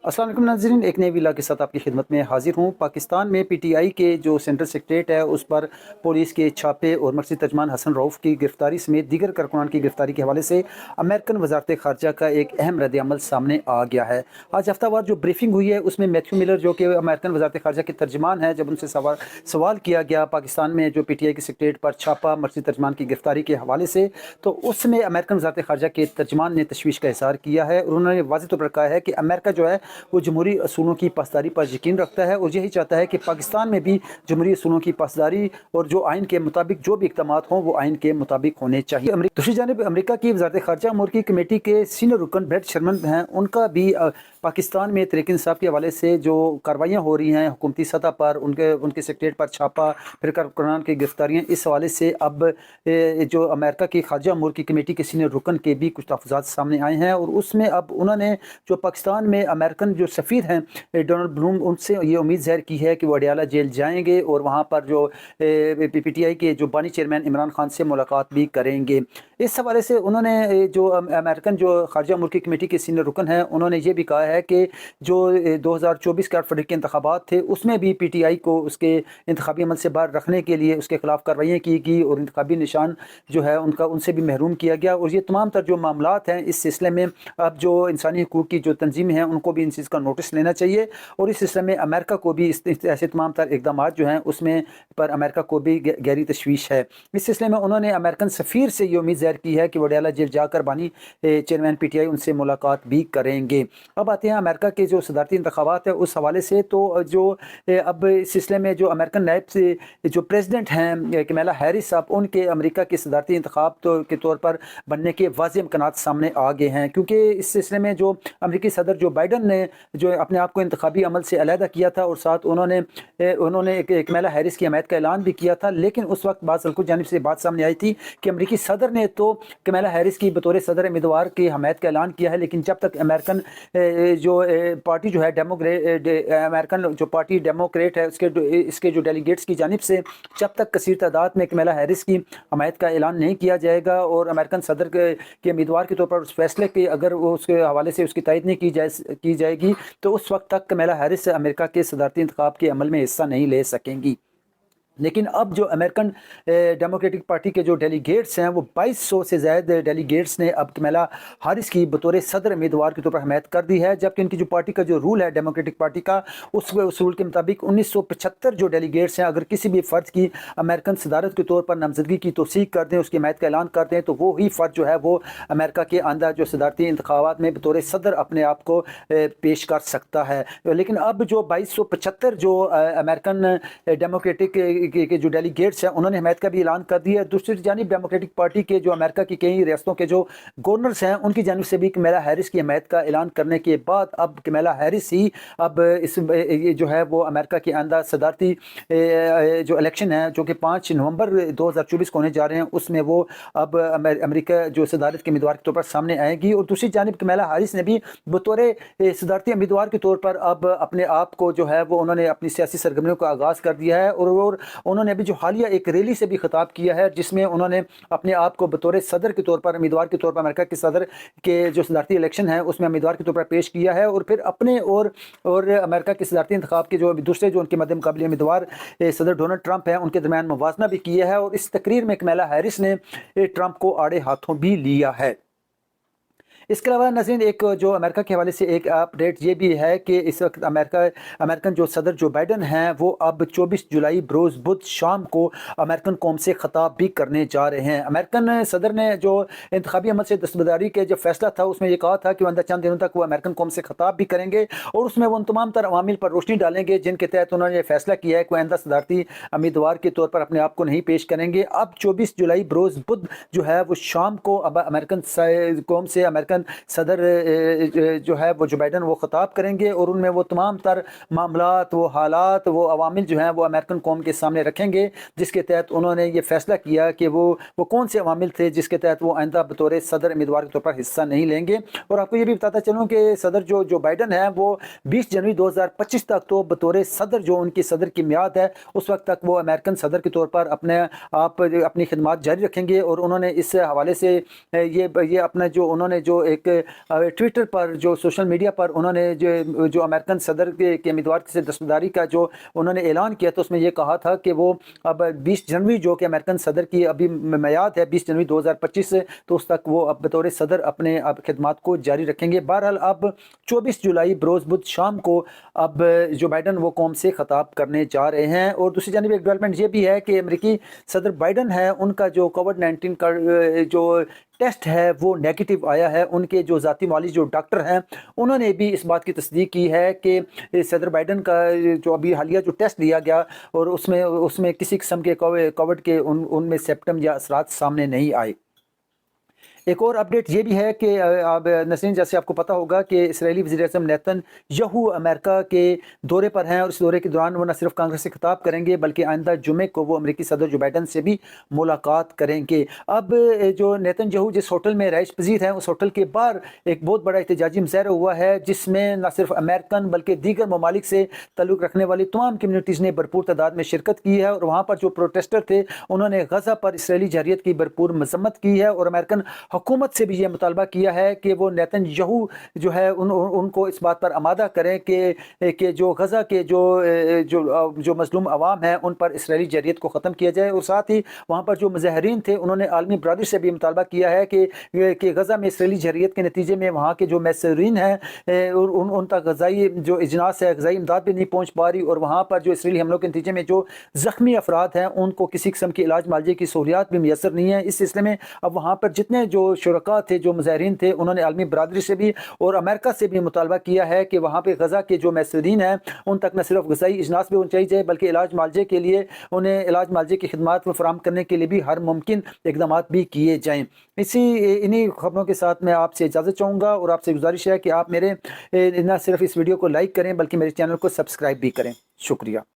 अस्सलाम वालेकुम नाज़रीन, एक नए वीला के साथ आपकी खिदमत में हाजिर हूँ। पाकिस्तान में पीटीआई के जो सेंट्रल सेक्रेटरीट है उस पर पुलिस के छापे और मरकज़ी तर्जमान हसन रऊफ़ की गिरफ्तारी समेत दीगर कारकुनान की गिरफ्तारी के हवाले से अमेरिकन वज़ारत ख़ारजा का एक अहम रद्द-ए-अमल सामने आ गया है। आज हफ्तावार जो ब्रीफिंग हुई है उसमें मैथ्यू मिलर जो कि अमेरिकन वज़ारत ख़ारजा के तर्जमान हैं, जब उनसे सवाल किया गया पाकिस्तान में जो पीटीआई के सेक्रेटरीट पर छापा मरकज़ी तर्जमान की गिरफ्तारी के हवाले से, तो उसमें अमेरिकन वज़ारत ख़ारजा के तर्जमान ने तशवीश का इज़हार किया है और उन्होंने वाज़ेह तौर पर कहा है कि अमेरिका जो है वो जमहूरी असूलों की पासदारी पर यकीन रखता है और यही चाहता है कि पाकिस्तान में भी जमहूरी असूलों की पासदारी और जो आइन के मुताबिक जो भी इक़दामात हों वो आइन के मुताबिक होने चाहिए। दूसरी जानिब अमेरिका की वज़ारत ख़ारजा अमूर की कमेटी के सीनियर रुकन ब्रेट शर्मन हैं, उनका भी पाकिस्तान में तहरीक इंसाफ के हवाले से जो कार्रवाइयाँ हो रही हैं हुकूमती सतह पर, उनके सेक्रेटरीट पर छापा, फिर कारकुनान की गिरफ्तारियाँ, इस हवाले से अब जो अमेरिका की ख़ारजा अमूर की कमेटी के सीनियर रुकन के भी कुछ तहफ़्फ़ुज़ात सामने आए हैं और उसमें अब उन्होंने जो पाकिस्तान में अमेरिकन जो सफ़ीर हैं डोनाल्ड ब्लूम, उनसे ये उम्मीद ज़ाहिर की है कि वो अडयाला जेल जाएंगे और वहाँ पर जो पीटीआई के जो बानी चेयरमैन इमरान खान से मुलाकात भी करेंगे। इस हवाले से उन्होंने जो अमेरिकन जो ख़ारजा अमूर की कमेटी के सीनियर रुकन हैं उन्होंने ये भी कहा है कि जो 2024 के फरवरी के इंतखाबात थे उसमें भी पीटीआई को उसके इंतखाबी अमल से बाहर रखने के लिए उसके खिलाफ कार्रवाइयाँ की गई और इंतखाबी निशान जो है उनसे भी महरूम किया गया। और ये तमाम तर जो मामलात हैं इस सिलसिले में अब जो इंसानी हकूक़ की जो तंजीमें हैं उनको भी इन चीज़ का नोटिस लेना चाहिए और इस सिलसिले में अमेरिका को भी ऐसे तमाम तर इक़दाम जो हैं उसमें पर अमेरिका को भी गहरी तशवीश है। इस सिलसिले में उन्होंने अमेरिकन सफ़ीर से ये उम्मीद ज़ाहिर की है कि वो अडयाला जेल जाकर बानी चेयरमैन पीटीआई उनसे मुलाकात भी करेंगे। अब आते हैं अमेरिका के जो सदारती इंतखाबात है उस हवाले से, तो जो अब इस सिलसिले में जो अमेरिकन नायब से जो प्रेसिडेंट हैं कमला हैरिस साहब, उनके अमेरिका के सदारती इंतखाब के तौर पर बनने के वाज़ेह इम्कानात सामने आ गए हैं, क्योंकि इस सिलसिले में जो अमेरिकी सदर जो बाइडन ने जो अपने आप को इंतखाबी अमल से अलहदा किया था और साथ उन्होंने कमला हैरिस की हमायत का ऐलान भी किया था, लेकिन उस वक्त बाज़ हल्कों की जानिब से बात सामने आई थी कि अमेरिकी सदर ने तो कमला हैरिस की बतौर सदर उम्मीदवार की हमायत का ऐलान किया है, लेकिन जब तक अमेरिकन जो पार्टी जो है अमेरिकन जो पार्टी डेमोक्रेट है इसके जो डेलीगेट्स की जानिब से जब तक कसीर तादाद में कमला हैरिस की हमायत का ऐलान नहीं किया जाएगा और अमेरिकन सदर के उम्मीदवार के तौर पर उस फैसले की अगर वो उसके हवाले से उसकी तायद नहीं की जाएगी तो उस वक्त तक कमला हैरिस अमेरिका के सदारती इंतखाब के अमल में हिस्सा नहीं ले सकेंगी। लेकिन अब जो अमेरिकन डेमोक्रेटिक पार्टी के जो डेलीगेट्स हैं वो 2200 से ज़्यादा डेलीगेट्स ने अब कमला हैरिस की बतौर सदर उम्मीदवार के तौर पर हमायत कर दी है, जबकि उनकी जो पार्टी का जो रूल है डेमोक्रेटिक पार्टी का उस रूल के मुताबिक 1975 जो डेलीगेट्स हैं अगर किसी भी फ़र्द की अमेरिकन सदारत के तौर पर नामजदगी की तौसीक कर दें, उसकी हमायत का ऐलान कर दें, तो वो ही फ़र्द जो है वो अमेरिका के अंदर जो सदारती इंतखाबात में बतौर सदर अपने आप को पेश कर सकता है। लेकिन अब जो 2275 जो अमेरिकन डेमोक्रेटिक के जो डेलीगेट्स हैं उन्होंने हमायत का भी ऐलान कर दिया है। दूसरी जानिब डेमोक्रेटिक पार्टी के जो अमेरिका की कई रियासतों के जो गवर्नर्स हैं उनकी जानिब से भी कमला हैरिस की हमायत का ऐलान करने के बाद अब कमला हैरिस ही अब इस जो है वो अमेरिका के अंदर सदारती जो इलेक्शन है जो कि 5 नवंबर 2024 को होने जा रहे हैं उसमें वो अब अमेरिका जो सदारत के उम्मीदवार के तौर पर सामने आएगी। और दूसरी जानिब कमला हैरिस ने भी बतौर सदारती उम्मीदवार के तौर पर अब अपने आप को जो है वो उन्होंने अपनी सियासी सरगर्मियों का आगाज़ कर दिया है और उन्होंने अभी जो हालिया एक रैली से भी खिताब किया है जिसमें उन्होंने अपने आप को बतौर सदर के तौर पर उम्मीदवार के तौर पर अमेरिका के सदर के जो सदारती इलेक्शन है उसमें उम्मीदवार के तौर पर पेश किया है और फिर अपने और अमेरिका के सदारती इंतखाब के जो दूसरे जो उनके मद्दे मुकाबले उम्मीदवार सदर डोनाल्ड ट्रंप हैं उनके दरमियान मुवाजना भी किया है और इस तकरीर में कमला हैरिस ने ट्रंप को आड़े हाथों भी लिया है। इसके अलावा नाज़रीन एक जो अमेरिका के हवाले से एक अपडेट ये भी है कि इस वक्त अमेरिकन जो सदर जो बाइडन हैं वो अब 24 जुलाई बरोज़ बुध शाम को अमेरिकन कौम से ख़िताब भी करने जा रहे हैं। अमेरिकन सदर ने जो इंतखाबी अमल से दस्तबरदारी के जो फैसला था उसमें ये कहा था कि आइंदा चंद दिनों तक वो अमेरिकन कौम से ख़िताब भी करेंगे और उसमें वो उन तमाम तर अवामिल पर रोशनी डालेंगे जिनके तहत उन्होंने ये फैसला किया है कि आइंदा सदारती उम्मीदवार के तौर पर अपने आप को नहीं पेश करेंगे। अब 24 जुलाई बरोज़ बुध जो है वो शाम को अब अमेरिकन कौम से अमेरिकन सदर जो है वो जो बाइडन वो ख़िताब करेंगे और उनमें वो तमाम तर मामलात वो हालात वो अवामिल जो हैं वो अमेरिकन कौम के सामने रखेंगे जिसके तहत उन्होंने ये फैसला किया कि वो कौन से अवामिल थे जिसके तहत वो आइंदा बतौर सदर उम्मीदवार के तौर पर हिस्सा नहीं लेंगे। और आपको ये भी बताता चलूँ कि सदर जो बाइडन है वो 20 जनवरी 2025 तक तो बतौर सदर जो उनकी सदर की मियाद है उस वक्त तक वो अमेरिकन सदर के तौर पर अपनी खिदमत जारी रखेंगे और उन्होंने इस हवाले से ये अपना जो उन्होंने जो ایک ٹویٹر پر جو سوشل میڈیا پر انہوں نے جو امریکن صدر کے امیدوار سے دستبرداری کا جو انہوں نے اعلان کیا تو اس میں یہ کہا تھا کہ وہ اب 20 جنوری جو کہ امریکن صدر کی ابھی میعاد ہے 20 جنوری 2025 سے، تو اس تک وہ اب بطور صدر اپنے خدمات کو جاری رکھیں گے۔ بہرحال اب 24 جولائی بروز بدھ شام کو اب جو بائیڈن وہ قوم سے خطاب کرنے جا رہے ہیں۔ اور دوسری جانب ایک ڈیولپمنٹ یہ بھی ہے کہ امریکی صدر بائیڈن ہے، ان کا جو کووڈ-19 کا جو ٹیسٹ ہے وہ نیگیٹو آیا ہے۔ ان کے جو ذاتی معالج جو ڈاکٹر ہیں انہوں نے بھی اس بات کی تصدیق کی ہے کہ صدر بائیڈن کا جو ابھی حالیہ جو ٹیسٹ لیا گیا اور اس میں کسی قسم کے کووڈ کے ان میں سپٹم یا اثرات سامنے نہیں آئے۔ ایک اور اپڈیٹ یہ بھی ہے کہ اب نسرین جیسے آپ کو پتہ ہوگا کہ اسرائیلی وزیر اعظم نیتن یہو امریکہ کے دورے پر ہیں، اور اس دورے کے دوران وہ نہ صرف کانگریس سے خطاب کریں گے بلکہ آئندہ جمعے کو وہ امریکی صدر جو بائیڈن سے بھی ملاقات کریں گے۔ اب جو نیتن یہو جس ہوٹل میں رہائش پذیر ہیں اس ہوٹل کے باہر ایک بہت بڑا احتجاجی مظاہرہ ہوا ہے، جس میں نہ صرف امریکن بلکہ دیگر ممالک سے تعلق رکھنے والی تمام کمیونٹیز نے بھرپور تعداد میں شرکت کی ہے، اور وہاں پر جو پروٹیسٹر تھے انہوں نے غزہ پر اسرائیلی جارحیت کی بھرپور مذمت کی ہے، اور امریکن حکومت سے بھی یہ مطالبہ کیا ہے کہ وہ نیتن یہو جو ہے ان کو اس بات پر آمادہ کریں کہ جو غزہ کے جو مظلوم عوام ہیں ان پر اسرائیلی جارحیت کو ختم کیا جائے۔ اور ساتھ ہی وہاں پر جو مظاہرین تھے انہوں نے عالمی برادری سے بھی مطالبہ کیا ہے کہ غزہ میں اسرائیلی جارحیت کے نتیجے میں وہاں کے جو محصورین ہیں ان تک غذائی جو اجناس ہے، غذائی امداد بھی نہیں پہنچ پا رہی، اور وہاں پر جو اسرائیلی حملوں کے نتیجے میں جو زخمی افراد ہیں ان کو کسی قسم کی علاج معالجے کی سہولیات بھی میسر نہیں ہے۔ اس سلسلے میں اب وہاں پر جتنے جو شرکاء تھے، جو مظاہرین تھے، انہوں نے عالمی برادری سے بھی اور امریکہ سے بھی مطالبہ کیا ہے کہ وہاں پہ غزہ کے جو محصورین ہیں ان تک نہ صرف غذائی اجناس بھی پہنچائی جائے بلکہ علاج معالجے کے لیے انہیں علاج معالجے کی خدمات فراہم کرنے کے لیے بھی ہر ممکن اقدامات بھی کیے جائیں۔ انہی خبروں کے ساتھ میں آپ سے اجازت چاہوں گا، اور آپ سے گزارش ہے کہ آپ میرے نہ صرف اس ویڈیو کو لائک کریں بلکہ میرے چینل کو سبسکرائب بھی کریں۔ شکریہ۔